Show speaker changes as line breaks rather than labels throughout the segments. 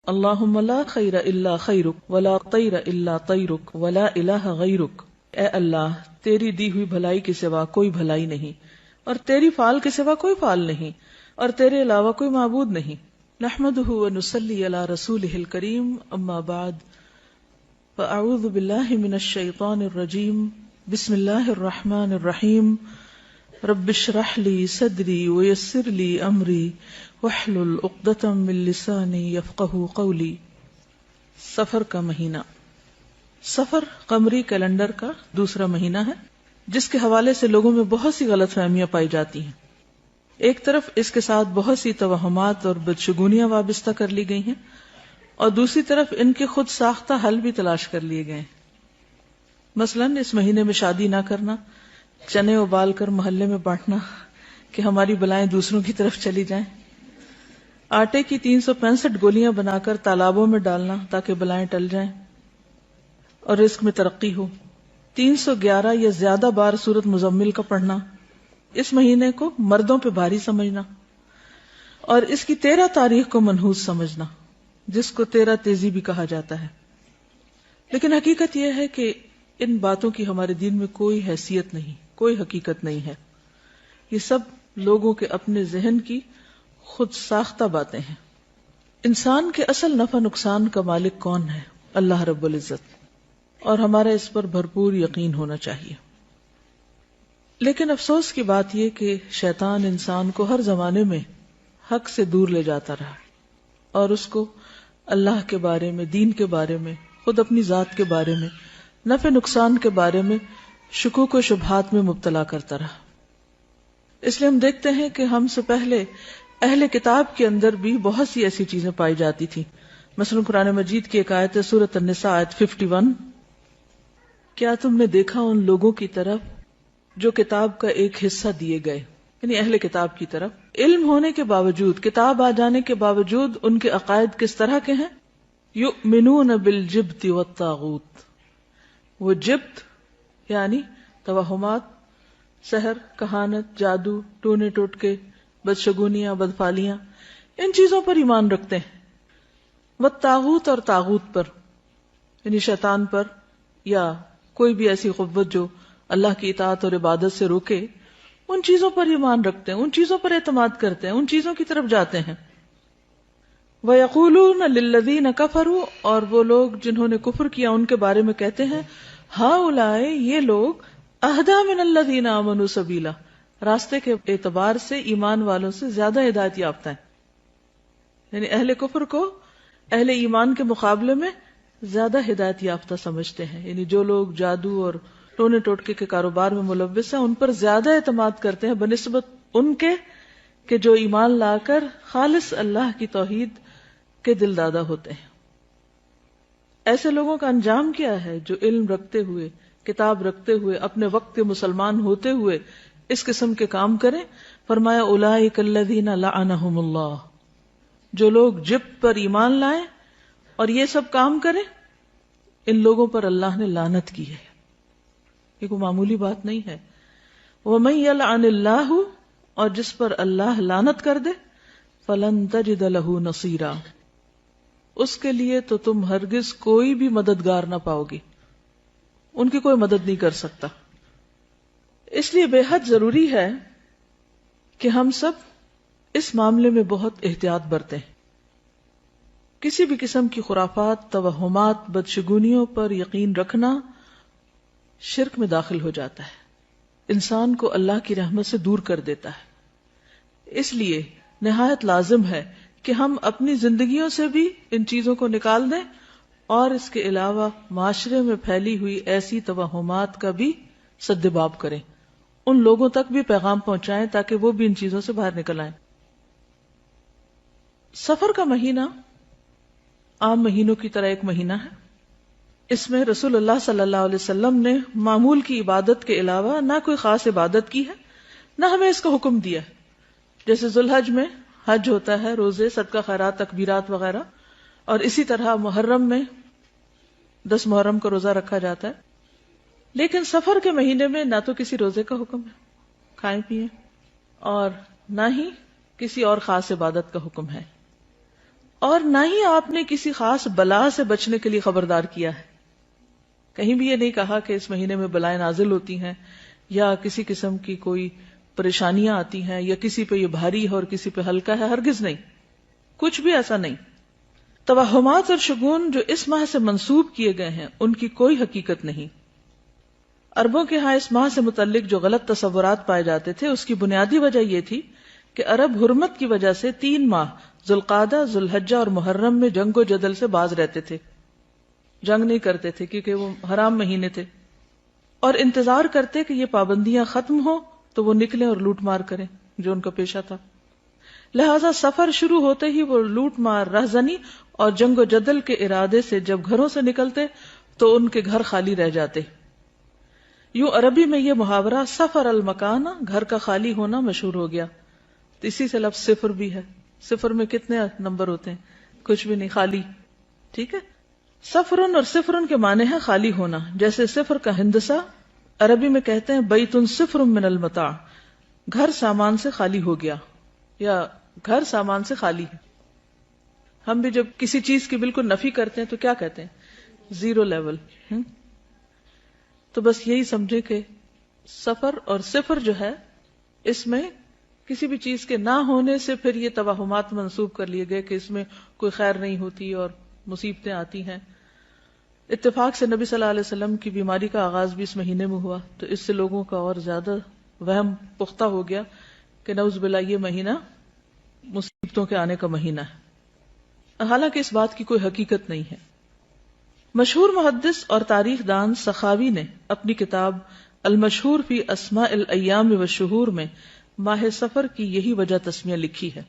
اللہم لا خیر الا خیرک ولا طیر الا طیرک ولا الہ غیرک. اے اللہ، تیری دی ہوئی بھلائی کے سوا کوئی بھلائی نہیں، اور تیری فعال کے سوا کوئی فعال نہیں، اور تیرے علاوہ کوئی معبود نہیں. نحمدہ ونصلی علی رسولہ الکریم، اما بعد فاعوذ باللہ من الشیطان الرجیم. بسم اللہ الرحمن الرحیم. رب اشرح لی صدری ویسر لی امری واحلل عقدۃ من لسانی یفقہوا قولی. سفر کا مہینہ. سفر قمری کیلنڈر کا دوسرا مہینہ ہے جس کے حوالے سے لوگوں میں بہت سی غلط فہمیاں پائی جاتی ہیں. ایک طرف اس کے ساتھ بہت سی توہمات اور بدشگونیاں وابستہ کر لی گئی ہیں، اور دوسری طرف ان کے خود ساختہ حل بھی تلاش کر لیے گئے ہیں. مثلاً اس مہینے میں شادی نہ کرنا، چنے ابال کر محلے میں بانٹنا کہ ہماری بلائیں دوسروں کی طرف چلی جائیں، آٹے کی 365 گولیاں بنا کر تالابوں میں ڈالنا تاکہ بلائیں ٹل جائیں اور رزق میں ترقی ہو، 311 یا زیادہ بار سورۃ مزمل کا پڑھنا، اس مہینے کو مردوں پہ بھاری سمجھنا، اور اس کی 13 تاریخ کو منحوس سمجھنا جس کو 13 تیزی بھی کہا جاتا ہے. لیکن حقیقت یہ ہے کہ ان باتوں کی ہمارے دین میں کوئی حیثیت نہیں، کوئی حقیقت نہیں ہے. یہ سب لوگوں کے اپنے ذہن کی خود ساختہ باتیں ہیں. انسان کے اصل نفع نقصان کا مالک کون ہے؟ اللہ رب العزت، اور ہمارا اس پر بھرپور یقین ہونا چاہیے. لیکن افسوس کی بات یہ کہ شیطان انسان کو ہر زمانے میں حق سے دور لے جاتا رہا اور اس کو اللہ کے بارے میں، دین کے بارے میں، خود اپنی ذات کے بارے میں، نفع نقصان کے بارے میں شکوک و شبہات میں مبتلا کرتا رہا. اس لیے ہم دیکھتے ہیں کہ ہم سے پہلے اہل کتاب کے اندر بھی بہت سی ایسی چیزیں پائی جاتی تھیں. مثلا قرآن مجید کی ایک آیت ہے سورۃ النساء آیت 51. کیا تم نے دیکھا ان لوگوں کی طرف جو کتاب کا ایک حصہ دیے گئے، یعنی اہل کتاب کی طرف، علم ہونے کے باوجود، کتاب آ جانے کے باوجود ان کے عقائد کس طرح کے ہیں؟ یؤمنون بالجبت والطاغوت. وہ جبت یعنی توہمات، سحر، کہانت، جادو، ٹونے ٹوٹکے، بدشگونیاں، بدفالیاں، ان چیزوں پر ایمان رکھتے ہیں. والطاغوت، اور طاغوت پر یعنی شیطان پر یا کوئی بھی ایسی قوت جو اللہ کی اطاعت اور عبادت سے روکے، ان چیزوں پر ایمان رکھتے ہیں، ان چیزوں پر اعتماد کرتے ہیں، ان چیزوں کی طرف جاتے ہیں. وَيَقُولُونَ لِلَّذِينَ كَفَرُوا، اور وہ لوگ جنہوں نے کفر کیا ان کے بارے میں کہتے ہیں، هَؤُلَاءِ، یہ لوگ، أَهْدَىٰ مِنَ الَّذِينَ آمَنُوا سَبِيلًا، راستے کے اعتبار سے ایمان والوں سے زیادہ ہدایت یافتہ ہیں. یعنی اہل کفر کو اہل ایمان کے مقابلے میں زیادہ ہدایت یافتہ سمجھتے ہیں. یعنی جو لوگ جادو اور ٹونے ٹوٹکے کے کاروبار میں ملوث ہیں ان پر زیادہ اعتماد کرتے ہیں بنسبت ان کے کہ جو ایمان لا کر خالص اللہ کی توحید کے دل دادا ہوتے ہیں. ایسے لوگوں کا انجام کیا ہے جو علم رکھتے ہوئے، کتاب رکھتے ہوئے، اپنے وقت کے مسلمان ہوتے ہوئے اس قسم کے کام کریں؟ فرمایا اولئک الذین لعنہم اللہ، جو لوگ جبت پر ایمان لائیں اور یہ سب کام کریں، ان لوگوں پر اللہ نے لعنت کی ہے. یہ کوئی معمولی بات نہیں ہے. وَمَن يَلْعَنِ اللَّهُ، اور جس پر اللہ لعنت کر دے، فَلَن تَجِدَ لَهُ نَصِيرًا، اس کے لیے تو تم ہرگز کوئی بھی مددگار نہ پاؤ گی، ان کی کوئی مدد نہیں کر سکتا. اس لیے بے حد ضروری ہے کہ ہم سب اس معاملے میں بہت احتیاط برتیں. کسی بھی قسم کی خرافات، توہمات، بدشگونیوں پر یقین رکھنا شرک میں داخل ہو جاتا ہے، انسان کو اللہ کی رحمت سے دور کر دیتا ہے. اس لیے نہایت لازم ہے کہ ہم اپنی زندگیوں سے بھی ان چیزوں کو نکال دیں، اور اس کے علاوہ معاشرے میں پھیلی ہوئی ایسی توہمات کا بھی سدباب کریں، ان لوگوں تک بھی پیغام پہنچائیں تاکہ وہ بھی ان چیزوں سے باہر نکل آئیں. سفر کا مہینہ عام مہینوں کی طرح ایک مہینہ ہے. اس میں رسول اللہ صلی اللہ علیہ وسلم نے معمول کی عبادت کے علاوہ نہ کوئی خاص عبادت کی ہے، نہ ہمیں اس کا حکم دیا ہے. جیسے ذوالحج میں حج ہوتا ہے، روزے، صدقہ خیرات، تکبیرات وغیرہ، اور اسی طرح محرم میں 10 محرم کا روزہ رکھا جاتا ہے. لیکن سفر کے مہینے میں نہ تو کسی روزے کا حکم ہے، کھائیں پیئیں، اور نہ ہی کسی اور خاص عبادت کا حکم ہے. اور نہ ہی آپ نے کسی خاص بلا سے بچنے کے لیے خبردار کیا ہے. کہیں بھی یہ نہیں کہا کہ اس مہینے میں بلائیں نازل ہوتی ہیں یا کسی قسم کی کوئی پریشانیاں آتی ہیں یا کسی پہ یہ بھاری ہے اور کسی پہ ہلکا ہے. ہرگز نہیں، کچھ بھی ایسا نہیں. توہمات اور شگون جو اس ماہ سے منسوب کیے گئے ہیں ان کی کوئی حقیقت نہیں. عربوں کے ہاں اس ماہ سے متعلق جو غلط تصورات پائے جاتے تھے اس کی بنیادی وجہ یہ تھی کہ عرب حرمت کی وجہ سے 3 ماہ ذوالقعدہ، ذوالحجہ اور محرم میں جنگ و جدل سے باز رہتے تھے. جنگ نہیں کرتے تھے کیونکہ وہ حرام مہینے تھے، اور انتظار کرتے کہ یہ پابندیاں ختم ہو تو وہ نکلیں اور لوٹ مار کریں جو ان کا پیشہ تھا. لہذا سفر شروع ہوتے ہی وہ لوٹ مار، رہزنی اور جنگ و جدل کے ارادے سے جب گھروں سے نکلتے تو ان کے گھر خالی رہ جاتے. یوں عربی میں یہ محاورہ سفر المکانہ، گھر کا خالی ہونا، مشہور ہو گیا. تو اسی سے لفظ صفر بھی ہے. صفر میں کتنے نمبر ہوتے ہیں؟ کچھ بھی نہیں، خالی. ٹھیک ہے. سفرن اور صفرن کے معنی ہے خالی ہونا. جیسے صفر کا ہندسہ عربی میں کہتے ہیں بیتن صفر من المتاع، گھر سامان سے خالی ہو گیا یا گھر سامان سے خالی ہے. ہم بھی جب کسی چیز کی بالکل نفی کرتے ہیں تو کیا کہتے ہیں؟ Zero level. تو بس یہی سمجھے کہ سفر اور صفر جو ہے اس میں کسی بھی چیز کے نہ ہونے سے پھر یہ توہمات منسوب کر لیے گئے کہ اس میں کوئی خیر نہیں ہوتی اور مصیبتیں آتی ہیں. اتفاق سے نبی صلی اللہ علیہ وسلم کی بیماری کا آغاز بھی اس مہینے میں ہوا تو اس سے لوگوں کا اور زیادہ وہم پختہ ہو گیا کہ نعوذ باللہ یہ مہینہ مصیبتوں کے آنے کا مہینہ ہے، حالانکہ اس بات کی کوئی حقیقت نہیں ہے. مشہور محدث اور تاریخ دان سخاوی نے اپنی کتاب المشہور فی اسماء الایام والشہور میں ماہ سفر کی یہی وجہ تسمیہ لکھی ہے.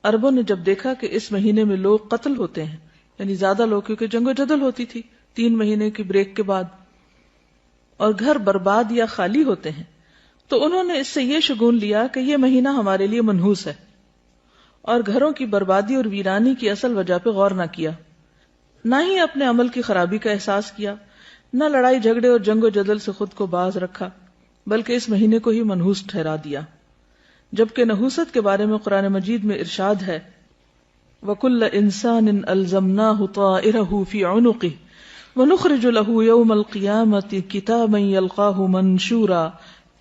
عربوں نے جب دیکھا کہ اس مہینے میں لوگ قتل ہوتے ہیں، یعنی زیادہ لوگ، کیونکہ جنگ و جدل ہوتی تھی 3 مہینے کی بریک کے بعد، اور گھر برباد یا خالی ہوتے ہیں، تو انہوں نے اس سے یہ شگون لیا کہ یہ مہینہ ہمارے لیے منحوس ہے، اور گھروں کی بربادی اور ویرانی کی اصل وجہ پہ غور نہ کیا، نہ ہی اپنے عمل کی خرابی کا احساس کیا، نہ لڑائی جھگڑے اور جنگ و جدل سے خود کو باز رکھا، بلکہ اس مہینے کو ہی منحوس ٹھہرا دیا. جبکہ نحوست کے بارے میں قرآن مجید میں ارشاد ہے وَكُلَّ إِنسَانٍ أَلْزَمْنَاهُ طَائِرَهُ فِي عُنُقِهِ وَنُخْرِجُ لَهُ يَوْمَ الْقِيَامَةِ كِتَابًا يَلْقَاهُ مَنْشُورًا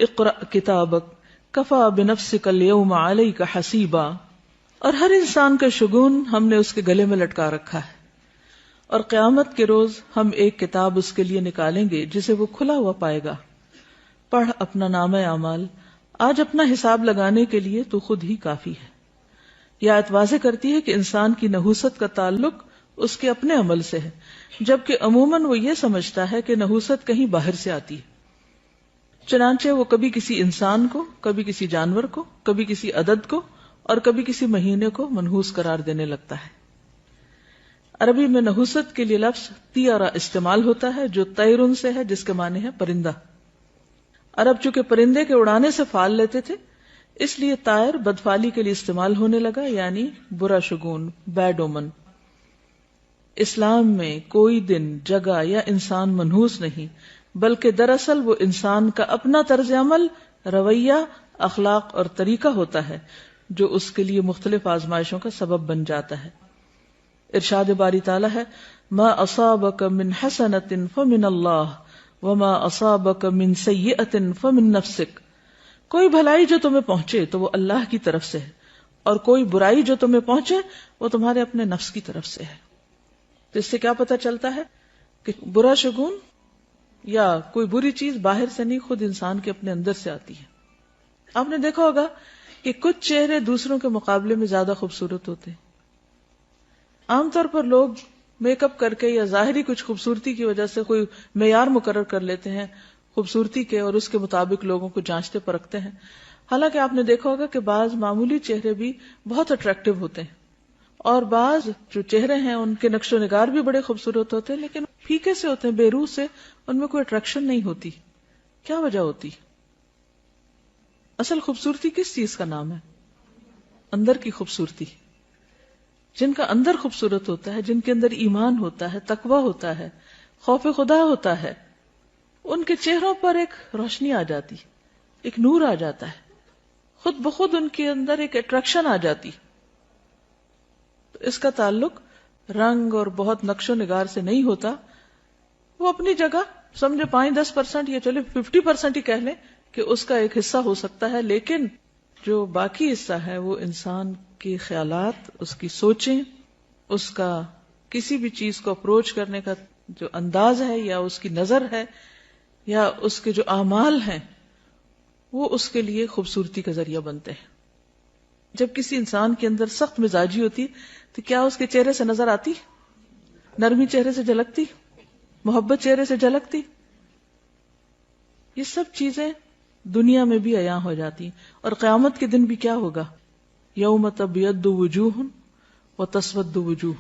اقْرَأْ كِتَابَكَ كَفَى بِنَفْسِكَ الْيَوْمَ عَلَيْكَ حَسِيبًا. اور ہر انسان کا شگون ہم نے اس کے گلے میں لٹکا رکھا ہے، اور قیامت کے روز ہم ایک کتاب اس کے لیے نکالیں گے جسے وہ کھلا ہوا پائے گا. پڑھ اپنا نامہ اعمال، آج اپنا حساب لگانے کے لیے تو خود ہی کافی ہے. یہ آیت واضح کرتی ہے کہ انسان کی نحوست کا تعلق اس کے اپنے عمل سے ہے، جبکہ عموماً وہ یہ سمجھتا ہے کہ نحوست کہیں باہر سے آتی ہے. چنانچہ وہ کبھی کسی انسان کو، کبھی کسی جانور کو، کبھی کسی عدد کو اور کبھی کسی مہینے کو منحوس قرار دینے لگتا ہے. عربی میں نحوست کے لیے لفظ طیرہ استعمال ہوتا ہے جو طیرن سے ہے، جس کے معنی ہے پرندہ. عرب چونکہ پرندے کے اڑانے سے فال لیتے تھے، اس لیے طائر بدفالی کے لیے استعمال ہونے لگا، یعنی برا شگون، بیڈ اومن. اسلام میں کوئی دن، جگہ یا انسان منحوس نہیں، بلکہ دراصل وہ انسان کا اپنا طرز عمل، رویہ، اخلاق اور طریقہ ہوتا ہے جو اس کے لیے مختلف آزمائشوں کا سبب بن جاتا ہے. ارشاد باری تعالیٰ ہے ما اصابک من حسنۃ فمن اللہ وما اصابک من سیئۃ فمن نفسک. کوئی بھلائی جو تمہیں پہنچے تو وہ اللہ کی طرف سے ہے، اور کوئی برائی جو تمہیں پہنچے وہ تمہارے اپنے نفس کی طرف سے ہے. تو اس سے کیا پتہ چلتا ہے کہ برا شگون یا کوئی بری چیز باہر سے نہیں، خود انسان کے اپنے اندر سے آتی ہے. آپ نے دیکھا ہوگا کہ کچھ چہرے دوسروں کے مقابلے میں زیادہ خوبصورت ہوتے ہیں. عام طور پر لوگ میک اپ کر کے یا ظاہری کچھ خوبصورتی کی وجہ سے کوئی معیار مقرر کر لیتے ہیں خوبصورتی کے، اور اس کے مطابق لوگوں کو جانچتے پرکھتے ہیں. حالانکہ آپ نے دیکھا ہوگا کہ بعض معمولی چہرے بھی بہت اٹریکٹیو ہوتے ہیں، اور بعض جو چہرے ہیں ان کے نقش و نگار بھی بڑے خوبصورت ہوتے ہیں، لیکن پھیکے سے ہوتے ہیں، بے روح سے، ان میں کوئی اٹریکشن نہیں ہوتی. کیا وجہ ہوتی؟ اصل خوبصورتی کس چیز کا نام ہے؟ اندر کی خوبصورتی. جن کا اندر خوبصورت ہوتا ہے، جن کے اندر ایمان ہوتا ہے، تقوی ہوتا ہے، خوف خدا ہوتا ہے، ان کے چہروں پر ایک روشنی آ جاتی، ایک نور آ جاتا ہے، خود بخود ان کے اندر ایک اٹریکشن آ جاتی. اس کا تعلق رنگ اور بہت نقش و نگار سے نہیں ہوتا. وہ اپنی جگہ سمجھے 5-10% یا چلے 50% ہی کہہ لیں کہ اس کا ایک حصہ ہو سکتا ہے، لیکن جو باقی حصہ ہے وہ انسان کے خیالات، اس کی سوچیں، اس کا کسی بھی چیز کو اپروچ کرنے کا جو انداز ہے یا اس کی نظر ہے یا اس کے جو اعمال ہیں وہ اس کے لیے خوبصورتی کا ذریعہ بنتے ہیں. جب کسی انسان کے اندر سخت مزاجی ہوتی تو کیا اس کے چہرے سے نظر آتی؟ نرمی چہرے سے جھلکتی، محبت چہرے سے جھلکتی. یہ سب چیزیں دنیا میں بھی عیاں ہو جاتی ہیں. اور قیامت کے دن بھی کیا ہوگا؟ یوم تبیض وجوہ وتسود وجوہ.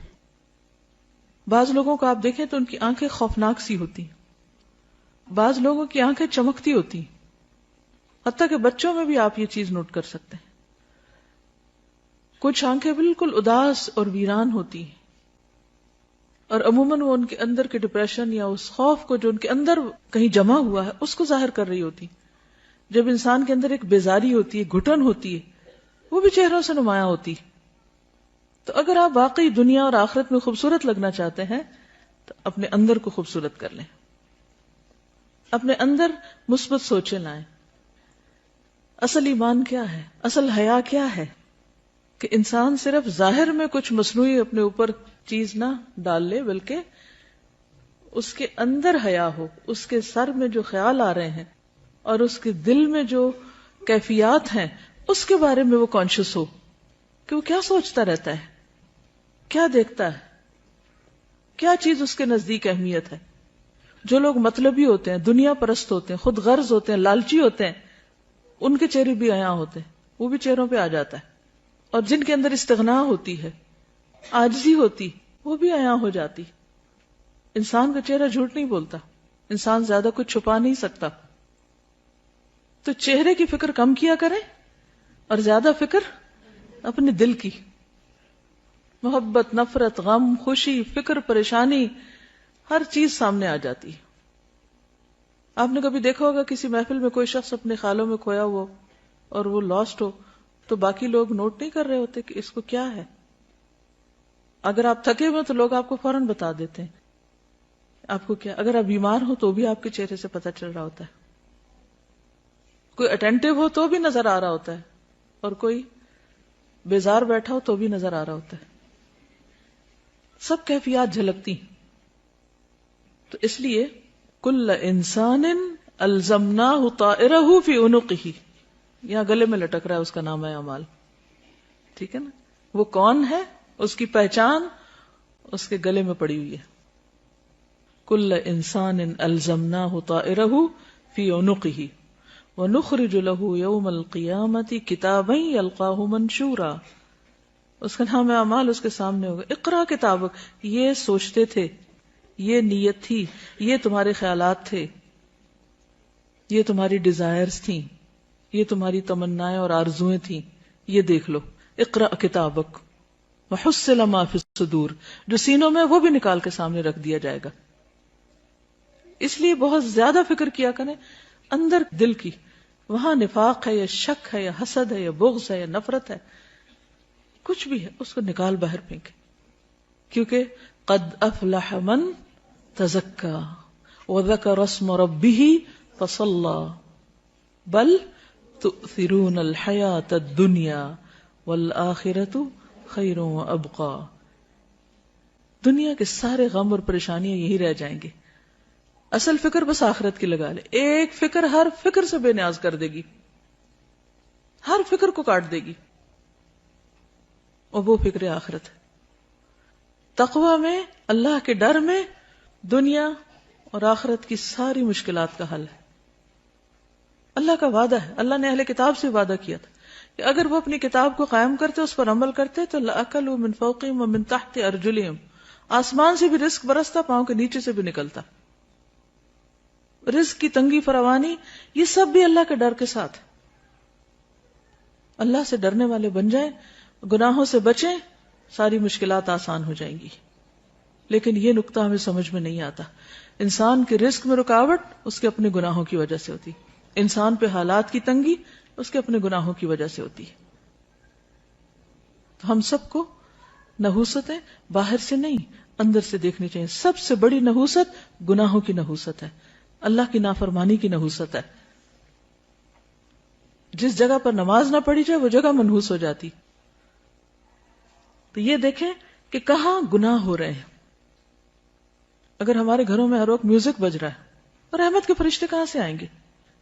بعض لوگوں کو آپ دیکھیں تو ان کی آنکھیں خوفناک سی ہوتی ہیں، بعض لوگوں کی آنکھیں چمکتی ہوتی ہیں، حتیٰ کہ بچوں میں بھی آپ یہ چیز نوٹ کر سکتے ہیں. کچھ آنکھیں بالکل اداس اور ویران ہوتی ہیں، اور عموماً وہ ان کے اندر کے ڈپریشن یا اس خوف کو جو ان کے اندر کہیں جمع ہوا ہے اس کو ظاہر کر رہی ہوتی. جب انسان کے اندر ایک بیزاری ہوتی ہے، گھٹن ہوتی ہے، وہ بھی چہروں سے نمایاں ہوتی. تو اگر آپ واقعی دنیا اور آخرت میں خوبصورت لگنا چاہتے ہیں تو اپنے اندر کو خوبصورت کر لیں، اپنے اندر مثبت سوچیں لائیں. اصل ایمان کیا ہے؟ اصل حیا کیا ہے؟ کہ انسان صرف ظاہر میں کچھ مصنوعی اپنے اوپر چیز نہ ڈال لے، بلکہ اس کے اندر حیا ہو، اس کے سر میں جو خیال آ رہے ہیں اور اس کے دل میں جو کیفیات ہیں اس کے بارے میں وہ کانشیس ہو کہ وہ کیا سوچتا رہتا ہے، کیا دیکھتا ہے، کیا چیز اس کے نزدیک اہمیت ہے. جو لوگ مطلبی ہوتے ہیں، دنیا پرست ہوتے ہیں، خود غرض ہوتے ہیں، لالچی ہوتے ہیں، ان کے چہرے بھی عیاں ہوتے ہیں، وہ بھی چہروں پہ آ جاتا ہے. اور جن کے اندر استغنا ہوتی ہے، عاجزی ہوتی، وہ بھی عیاں ہو جاتی. انسان کا چہرہ جھوٹ نہیں بولتا، انسان زیادہ کچھ چھپا نہیں سکتا. تو چہرے کی فکر کم کیا کریں اور زیادہ فکر اپنے دل کی. محبت، نفرت، غم، خوشی، فکر، پریشانی، ہر چیز سامنے آ جاتی ہے. آپ نے کبھی دیکھا ہوگا کسی محفل میں کوئی شخص اپنے خیالوں میں کھویا ہوا اور وہ لاسٹ ہو تو باقی لوگ نوٹ نہیں کر رہے ہوتے کہ اس کو کیا ہے. اگر آپ تھکے ہوئے تو لوگ آپ کو فوراً بتا دیتے ہیں آپ کو کیا. اگر آپ بیمار ہو تو بھی آپ کے چہرے سے پتہ چل رہا ہوتا ہے. کوئی اٹینٹو ہو تو بھی نظر آ رہا ہوتا ہے، اور کوئی بیزار بیٹھا ہو تو بھی نظر آ رہا ہوتا ہے. سب کیفیات جھلکتی. تو اس لیے کل انسان الزمناہ طائرہ فی عنقہ، یہاں گلے میں لٹک رہا ہے اس کا نام ہے اعمال. ٹھیک ہے نا؟ وہ کون ہے، اس کی پہچان اس کے گلے میں پڑی ہوئی ہے. کل انسان الزمناہ طائرہ فی عنقہ وَنُخْرِجُ لَهُ يَوْمَ الْقِيَامَةِ كِتَابًا يَلْقَاهُ مَنْشُورًا. اس کا نام اعمال اس کے سامنے ہوگا. اقرا کتابک، یہ سوچتے تھے، یہ نیت تھی، یہ تمہارے خیالات تھے، یہ تمہاری ڈیزائرز تھیں، یہ تمہاری تمنائیں اور آرزویں تھیں، یہ دیکھ لو. اقرا کتابک وحصل ما فی الصدور، جو سینوں میں وہ بھی نکال کے سامنے رکھ دیا جائے گا. اس لیے بہت زیادہ فکر کیا کریں اندر دل کی. وہاں نفاق ہے یا شک ہے یا حسد ہے یا بغض ہے یا نفرت ہے، کچھ بھی ہے، اس کو نکال باہر پھینکے. کیونکہ قد افلح من تزکا وذکر اسم ربہ فصلی بل تؤثرون الحیاۃ الدنیا والآخرۃ خیر وابقی. دنیا کے سارے غم اور پریشانیاں یہی رہ جائیں گے. اصل فکر بس آخرت کی لگا لے. ایک فکر ہر فکر سے بے نیاز کر دے گی، ہر فکر کو کاٹ دے گی، اور وہ فکر آخرت ہے. تقوی میں، اللہ کے ڈر میں دنیا اور آخرت کی ساری مشکلات کا حل ہے. اللہ کا وعدہ ہے، اللہ نے اہل کتاب سے وعدہ کیا تھا کہ اگر وہ اپنی کتاب کو قائم کرتے، اس پر عمل کرتے تو لَأَكَلُوا مِن فَوْقِهِمْ وَمِن تَحْتِ أَرْجُلِهِمْ، آسمان سے بھی رزق برستا، پاؤں کے نیچے سے بھی نکلتا. رزق کی تنگی فراوانی یہ سب بھی اللہ کے ڈر کے ساتھ. اللہ سے ڈرنے والے بن جائیں، گناہوں سے بچیں، ساری مشکلات آسان ہو جائیں گی. لیکن یہ نقطہ ہمیں سمجھ میں نہیں آتا. انسان کے رزق میں رکاوٹ اس کے اپنے گناہوں کی وجہ سے ہوتی، انسان پہ حالات کی تنگی اس کے اپنے گناہوں کی وجہ سے ہوتی ہے. تو ہم سب کو نحوستیں باہر سے نہیں اندر سے دیکھنی چاہیے. سب سے بڑی نحوست گناہوں کی نحوست ہے, اللہ کی نافرمانی کی نحوست ہے. جس جگہ پر نماز نہ پڑھی جائے وہ جگہ منحوس ہو جاتی. تو یہ دیکھیں کہ کہاں گناہ ہو رہے ہیں. اگر ہمارے گھروں میں ہر وقت میوزک بج رہا ہے, رحمت کے فرشتے کہاں سے آئیں گے؟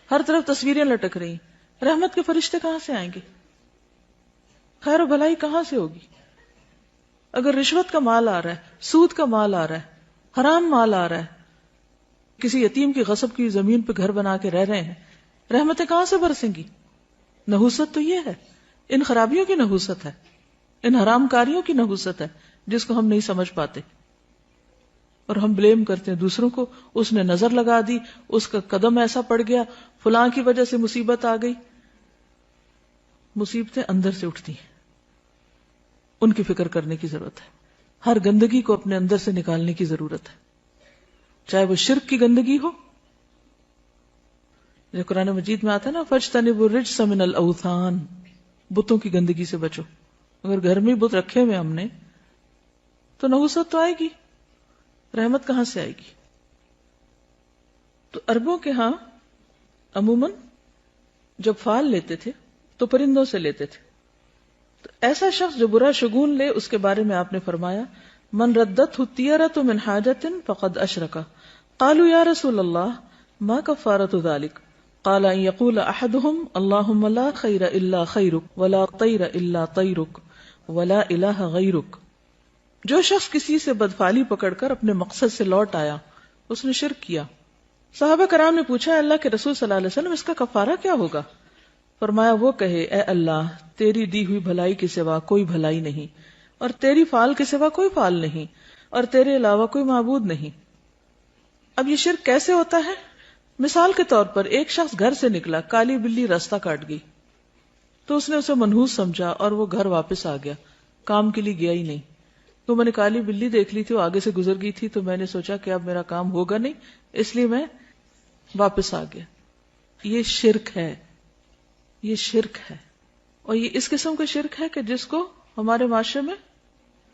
ہر طرف تصویریں لٹک رہی, رحمت کے فرشتے کہاں سے آئیں گے؟ خیر و بھلائی کہاں سے ہوگی؟ اگر رشوت کا مال آ رہا ہے, سود کا مال آ رہا ہے, حرام مال آ رہا ہے, کسی یتیم کی غصب کی زمین پہ گھر بنا کے رہ رہے ہیں, رحمتیں کہاں سے برسیں گی؟ نحوست تو یہ ہے, ان خرابیوں کی نحوست ہے, ان حرام کاریوں کی نحوست ہے جس کو ہم نہیں سمجھ پاتے, اور ہم بلیم کرتے ہیں دوسروں کو. اس نے نظر لگا دی, اس کا قدم ایسا پڑ گیا, فلاں کی وجہ سے مصیبت آ گئی. مصیبتیں اندر سے اٹھتی ہیں, ان کی فکر کرنے کی ضرورت ہے. ہر گندگی کو اپنے اندر سے نکالنے کی ضرورت ہے, چاہے وہ شرک کی گندگی ہو, جو قرآن مجید میں آتا ہے نا, فَاجْتَنِبُوا الرِّجْسَ مِنَ الْأَوْثَانِ, بتوں کی گندگی سے بچو. اگر گھر میں بت رکھے ہوئے ہم نے تو نحوست تو آئے گی, رحمت کہاں سے آئے گی؟ تو عربوں کے ہاں عموماً جب فال لیتے تھے تو پرندوں سے لیتے تھے. تو ایسا شخص جو برا شگون لے, اس کے بارے میں آپ نے فرمایا, من ردته الطيرة من حاجة فقد أشرك. قالوا يا رسول الله ما كفارة ذلك؟ قال ان يقول احدهم اللهم لا خير الا خيرك ولا طير الا طيرك ولا اله غيرك. جو شخص کسی سے بدفعلی پکڑ کر اپنے مقصد سے لوٹ آیا, اس نے شرک کیا. صحابہ کرام نے پوچھا, اللہ کے رسول صلی اللہ علیہ وسلم اس کا کفارہ کیا ہوگا؟ فرمایا, وہ کہے, اے اللہ تیری دی ہوئی بھلائی کے سوا کوئی بھلائی نہیں, اور تیری فعال کے سوا کوئی فعال نہیں, اور تیرے علاوہ کوئی معبود نہیں. اب یہ شرک کیسے ہوتا ہے؟ مثال کے طور پر ایک شخص گھر سے نکلا, کالی بلی راستہ کاٹ گئی, تو اس نے اسے منحوس سمجھا اور وہ گھر واپس آ گیا, کام کے لیے گیا ہی نہیں. تو میں نے کالی بلی دیکھ لی تھی, وہ آگے سے گزر گئی تھی, تو میں نے سوچا کہ اب میرا کام ہوگا نہیں, اس لیے میں واپس آ گیا. یہ شرک ہے, یہ شرک ہے. اور یہ اس قسم کا شرک ہے کہ جس کو ہمارے معاشرے میں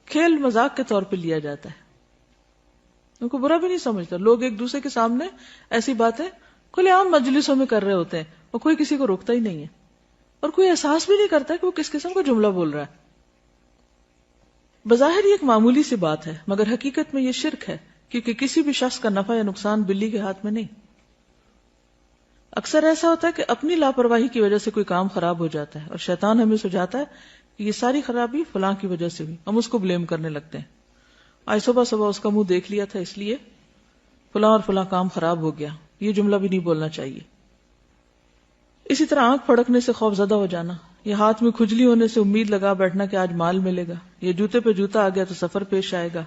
کھیل مذاق کے طور پہ لیا جاتا ہے, ان کو برا بھی نہیں سمجھتا. لوگ ایک دوسرے کے سامنے ایسی باتیں کھلے عام مجلسوں میں کر رہے ہوتے ہیں, اور کوئی کسی کو روکتا ہی نہیں ہے, اور کوئی احساس بھی نہیں کرتا کہ وہ کس قسم کا جملہ بول رہا ہے. بظاہر یہ ایک معمولی سی بات ہے, مگر حقیقت میں یہ شرک ہے, کیونکہ کسی بھی شخص کا نفع یا نقصان بلی کے ہاتھ میں نہیں. اکثر ایسا ہوتا ہے کہ اپنی لاپرواہی کی وجہ سے کوئی کام خراب ہو جاتا ہے, اور شیطان ہمیں سجاتا ہے کہ یہ ساری خرابی فلاں کی وجہ سے ہوئی, ہم اس کو بلیم کرنے لگتے ہیں. آج صبح صبح اس کا منہ دیکھ لیا تھا, اس لیے فلاں اور فلاں کام خراب ہو گیا. یہ جملہ بھی نہیں بولنا چاہیے. اسی طرح آنکھ پھڑکنے سے خوف زدہ ہو جانا, یہ ہاتھ میں کھجلی ہونے سے امید لگا بیٹھنا کہ آج مال ملے گا, یہ جوتے پہ جوتا آ گیا تو سفر پیش آئے گا.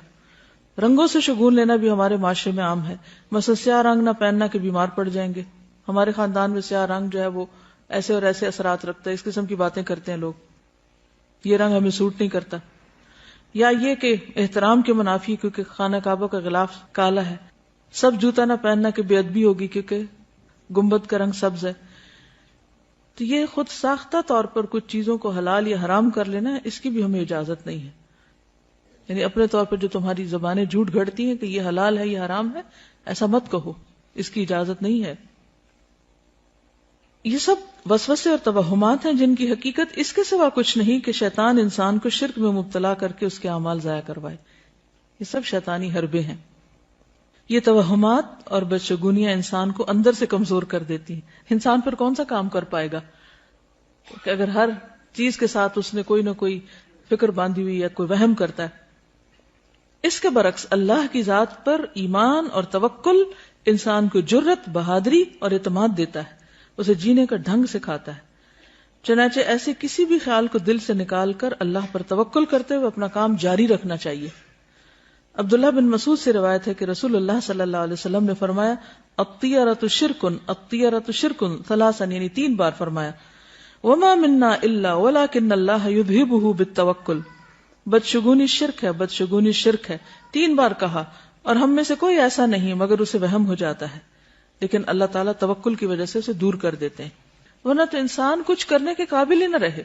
رنگوں سے شگون لینا بھی ہمارے معاشرے میں عام ہے. مثلا سیاہ رنگ نہ پہننا کہ بیمار پڑ جائیں گے. ہمارے خاندان میں سیاہ رنگ جو ہے وہ ایسے اور ایسے اثرات رکھتا ہے, اس قسم کی باتیں کرتے ہیں لوگ. یہ رنگ ہمیں سوٹ نہیں کرتا. یا یہ کہ احترام کے منافی کیونکہ خانہ کعبہ کا غلاف کالا ہے, سب جوتا نہ پہننا کہ بے ادبی ہوگی کیونکہ گنبد کا رنگ سبز ہے. تو یہ خود ساختہ طور پر کچھ چیزوں کو حلال یا حرام کر لینا ہے, اس کی بھی ہمیں اجازت نہیں ہے. یعنی اپنے طور پر جو تمہاری زبانیں جھوٹ گھڑتی ہیں کہ یہ حلال ہے یہ حرام ہے, ایسا مت کہو, اس کی اجازت نہیں ہے. یہ سب وسوسے اور توہمات ہیں جن کی حقیقت اس کے سوا کچھ نہیں کہ شیطان انسان کو شرک میں مبتلا کر کے اس کے اعمال ضائع کروائے. یہ سب شیطانی حربے ہیں. یہ توہمات اور بدشگونیاں انسان کو اندر سے کمزور کر دیتی ہیں. انسان پھر کون سا کام کر پائے گا کہ اگر ہر چیز کے ساتھ اس نے کوئی نہ کوئی فکر باندھی ہوئی یا کوئی وہم کرتا ہے. اس کے برعکس اللہ کی ذات پر ایمان اور توکل انسان کو جرت, بہادری اور اعتماد دیتا ہے, اسے جینے کا ڈھنگ سکھاتا ہے. چنانچہ ایسے کسی بھی خیال کو دل سے نکال کر اللہ پر توکل کرتے ہوئے اپنا کام جاری رکھنا چاہیے. عبداللہ بن مسعود سے روایت ہے کہ رسول اللہ صلی اللہ علیہ وسلم نے فرمایا, الطیرۃ شرکن الطیرۃ شرکن ثلاثا, یعنی 3 بار فرمایا. وما منا الا ولکن اللہ یذہبہ بالتوکل, بدشگونی شرک ہے, بدشگونی شرک ہے, 3 بار کہا, اور ہم میں سے کوئی ایسا نہیں مگر اسے وہم ہو جاتا ہے, لیکن اللہ تعالیٰ توکل کی وجہ سے اسے دور کر دیتے ہیں, ورنہ تو انسان کچھ کرنے کے قابل ہی نہ رہے.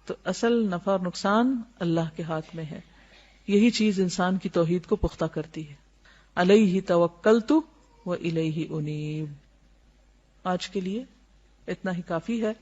تو اصل نفع اور نقصان اللہ کے ہاتھ میں ہے. یہی چیز انسان کی توحید کو پختہ کرتی ہے. علیہ توکلت و الیہ انیب. آج کے لیے اتنا ہی کافی ہے.